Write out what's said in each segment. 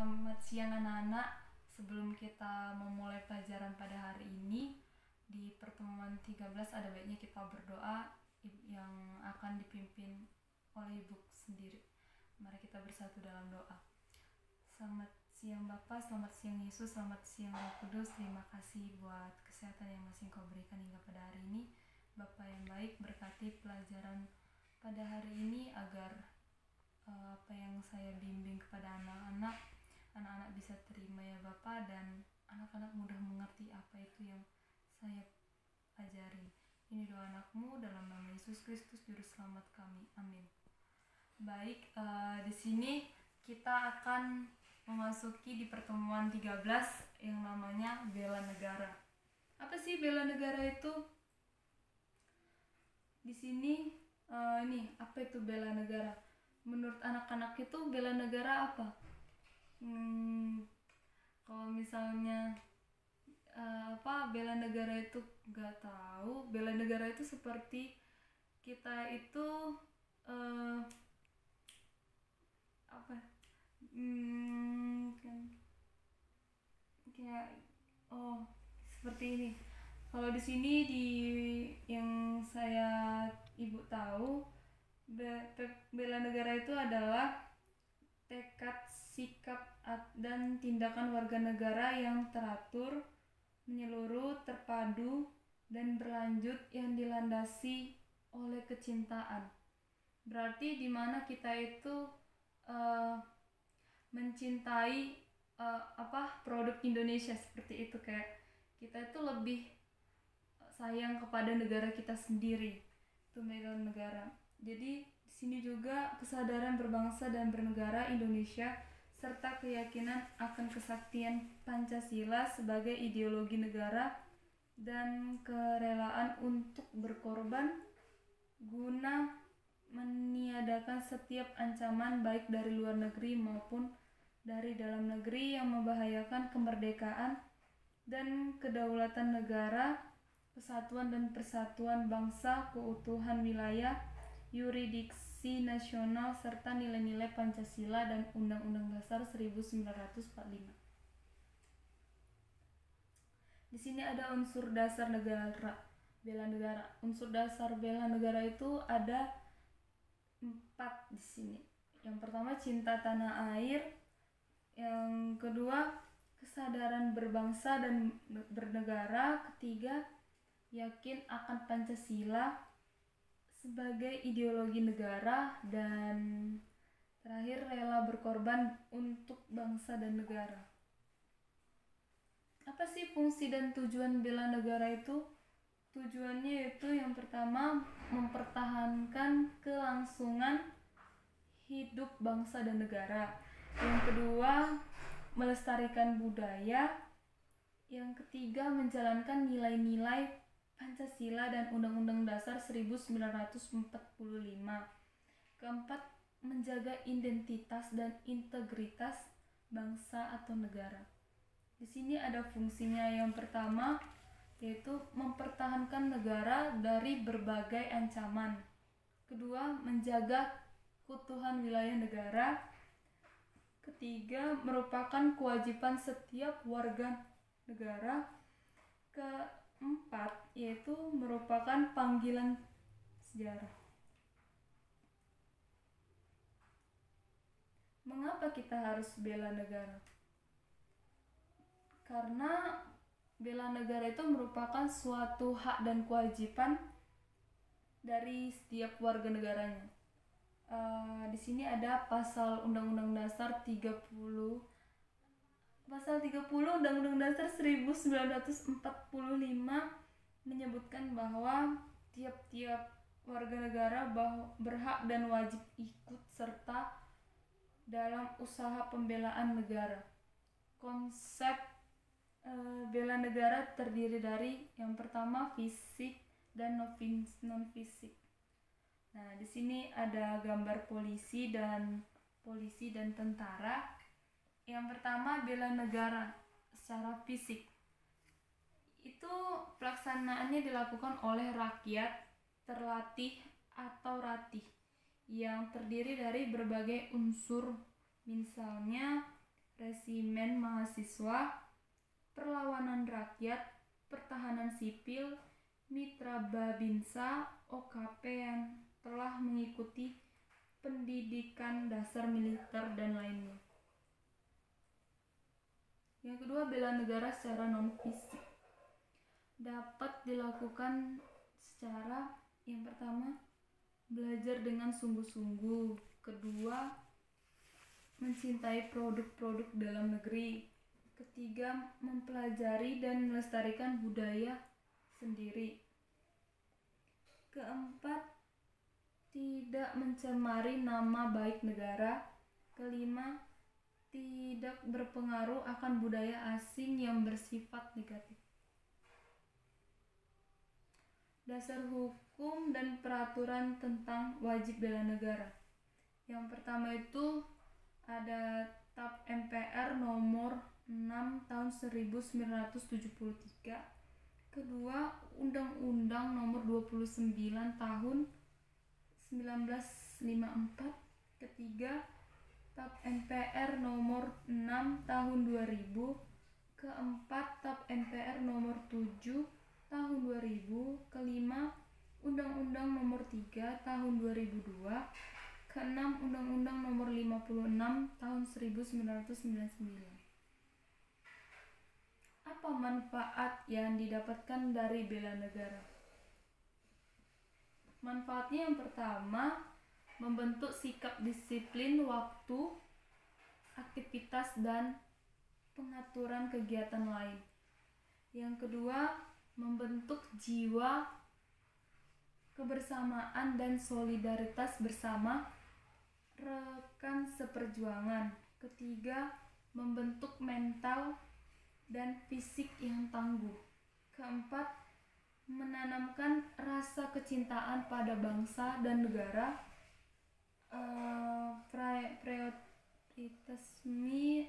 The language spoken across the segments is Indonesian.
Selamat siang anak-anak. Sebelum kita memulai pelajaran pada hari ini, di pertemuan 13 ada baiknya kita berdoa yang akan dipimpin oleh Ibu sendiri. Mari kita bersatu dalam doa. Selamat siang Bapa, selamat siang Yesus, selamat siang Roh Kudus. Terima kasih buat kesehatan yang masih Kau berikan hingga pada hari ini. Bapa yang baik, berkati pelajaran pada hari ini agar apa yang saya bimbing kepada anak-anak bisa terima ya Bapak, dan anak-anak mudah mengerti apa itu yang saya ajarin. Ini doa anakmu dalam nama Yesus Kristus Juru Selamat kami. Amin. Baik, di sini kita akan memasuki di pertemuan 13 yang namanya bela negara. Apa sih bela negara itu? Di sini ini apa itu bela negara? Menurut anak-anak itu bela negara apa? Kalau misalnya bela negara itu nggak tahu. Bela negara itu seperti kita itu seperti ini. Kalau di sini yang saya ibu tahu, bela negara itu adalah tekad, sikap, dan tindakan warga negara yang teratur, menyeluruh, terpadu, dan berlanjut yang dilandasi oleh kecintaan. Berarti di mana kita itu mencintai produk Indonesia, seperti itu, kayak kita itu lebih sayang kepada negara kita sendiri. Itu bela negara. Jadi di sini juga kesadaran berbangsa dan bernegara Indonesia serta keyakinan akan kesaktian Pancasila sebagai ideologi negara dan kerelaan untuk berkorban guna meniadakan setiap ancaman baik dari luar negeri maupun dari dalam negeri yang membahayakan kemerdekaan dan kedaulatan negara, kesatuan dan persatuan bangsa, keutuhan wilayah, yurisdiksi nasional, serta nilai-nilai Pancasila dan Undang-Undang Dasar 1945. Di sini ada unsur dasar negara, bela negara. Unsur dasar bela negara itu ada 4 di sini. Yang pertama cinta tanah air, yang kedua kesadaran berbangsa dan bernegara, ketiga yakin akan Pancasila sebagai ideologi negara, dan terakhir rela berkorban untuk bangsa dan negara. Apa sih fungsi dan tujuan bela negara itu? Tujuannya itu yang pertama mempertahankan kelangsungan hidup bangsa dan negara. Yang kedua melestarikan budaya. Yang ketiga menjalankan nilai-nilai Pancasila dan Undang-Undang Dasar 1945. Keempat, menjaga identitas dan integritas bangsa atau negara. Di sini ada fungsinya. Yang pertama yaitu mempertahankan negara dari berbagai ancaman. Kedua, menjaga keutuhan wilayah negara. Ketiga, merupakan kewajiban setiap warga negara. Keempat, yaitu merupakan panggilan sejarah. Mengapa kita harus bela negara? Karena bela negara itu merupakan suatu hak dan kewajiban dari setiap warga negaranya. Di sini ada pasal Undang-Undang Dasar 30 Undang-Undang Dasar 1945 menyebutkan bahwa tiap-tiap warga negara berhak dan wajib ikut serta dalam usaha pembelaan negara. Konsep bela negara terdiri dari yang pertama fisik dan non fisik. Nah, di sini ada gambar polisi dan tentara. Yang pertama bela negara secara fisik. Itu pelaksanaannya dilakukan oleh rakyat terlatih atau ratih yang terdiri dari berbagai unsur, misalnya resimen mahasiswa, perlawanan rakyat, pertahanan sipil, mitra Babinsa, OKP yang telah mengikuti pendidikan dasar militer dan lainnya. Yang kedua, bela negara secara non-fisik. Dapat dilakukan secara yang pertama, belajar dengan sungguh-sungguh. Kedua, mencintai produk-produk dalam negeri. Ketiga, mempelajari dan melestarikan budaya sendiri. Keempat, tidak mencemari nama baik negara. Kelima, tidak berpengaruh akan budaya asing yang bersifat negatif. Dasar hukum dan peraturan tentang wajib bela negara. Yang pertama itu ada TAP MPR nomor 6 tahun 1973. Kedua, Undang-Undang nomor 29 tahun 1954. Ketiga, TAP MPR nomor 6 tahun 2000. Keempat, TAP MPR nomor 7 tahun 2000. Kelima, Undang-Undang nomor 3 tahun 2002. Keenam, Undang-Undang nomor 56 tahun 1999. Apa manfaat yang didapatkan dari bela negara? Manfaatnya yang pertama, membentuk sikap disiplin waktu, aktivitas, dan pengaturan kegiatan lain. Yang kedua, membentuk jiwa kebersamaan dan solidaritas bersama rekan seperjuangan. Ketiga, membentuk mental dan fisik yang tangguh. Keempat, menanamkan rasa kecintaan pada bangsa dan negara. Prioritasme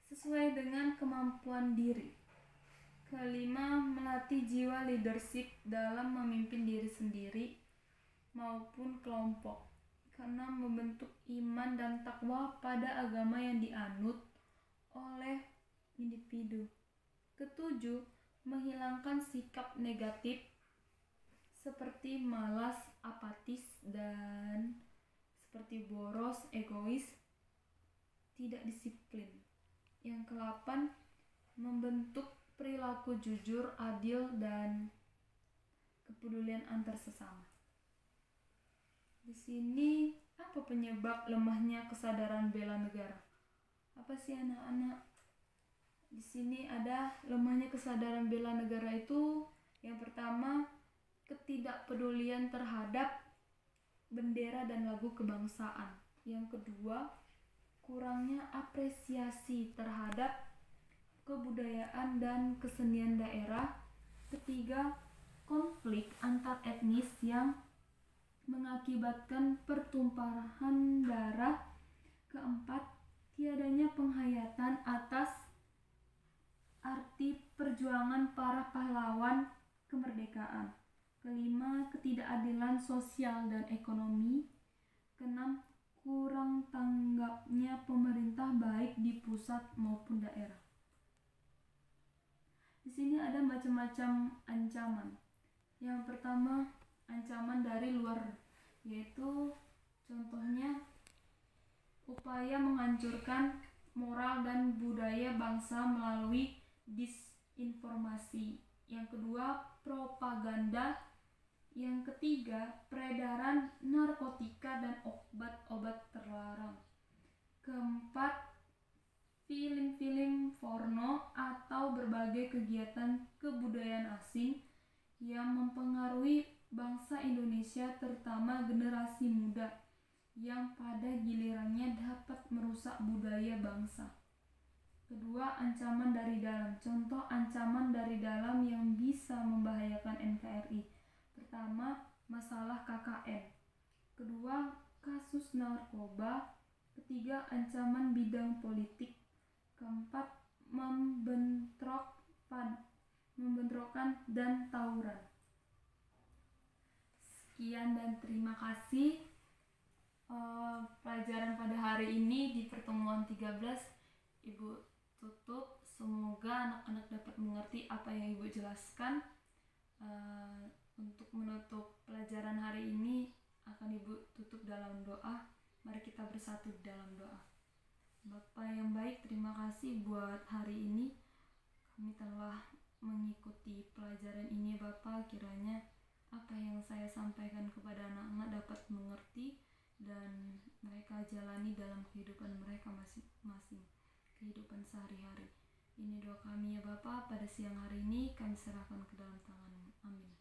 sesuai dengan kemampuan diri. Kelima, melatih jiwa leadership dalam memimpin diri sendiri maupun kelompok. Keenam, membentuk iman dan takwa pada agama yang dianut oleh individu. Ketujuh, menghilangkan sikap negatif seperti malas, apatis, dan seperti boros, egois, tidak disiplin. Yang ke-8, membentuk perilaku jujur, adil, dan kepedulian antar sesama. Di sini apa penyebab lemahnya kesadaran bela negara? Apa sih anak-anak? Di sini ada lemahnya kesadaran bela negara itu yang pertama, ketidakpedulian terhadap bendera dan lagu kebangsaan. Yang kedua, kurangnya apresiasi terhadap kebudayaan dan kesenian daerah. Ketiga, konflik antar etnis yang mengakibatkan pertumpahan darah. Keempat, tiadanya penghayatan atas arti perjuangan para pahlawan kemerdekaan. Kelima, ketidakadilan sosial dan ekonomi. Keenam, kurang tanggapnya pemerintah baik di pusat maupun daerah. Di sini ada macam-macam ancaman. Yang pertama, ancaman dari luar, yaitu contohnya upaya menghancurkan moral dan budaya bangsa melalui disinformasi. Yang kedua, propaganda. Yang ketiga, peredaran narkotika dan obat-obat terlarang. Keempat, film-film porno atau berbagai kegiatan kebudayaan asing yang mempengaruhi bangsa Indonesia, terutama generasi muda, yang pada gilirannya dapat merusak budaya bangsa. Kedua, ancaman dari dalam. Contoh ancaman dari dalam yang bisa membahayakan NKRI. Pertama, masalah KKN. Kedua, kasus narkoba. Ketiga, ancaman bidang politik. Keempat, membentrokan dan tawuran. Sekian dan terima kasih pelajaran pada hari ini di pertemuan 13. Ibu tutup. Semoga anak-anak dapat mengerti apa yang Ibu jelaskan. Untuk menutup pelajaran hari ini akan Ibu tutup dalam doa. Mari kita bersatu dalam doa. Bapa yang baik, terima kasih buat hari ini. Kami telah mengikuti pelajaran ini Bapa. Kiranya apa yang saya sampaikan kepada anak-anak dapat mengerti dan mereka jalani dalam kehidupan mereka masing-masing, kehidupan sehari-hari. Ini doa kami ya Bapa, pada siang hari ini kami serahkan ke dalam tangan-Mu. Amin.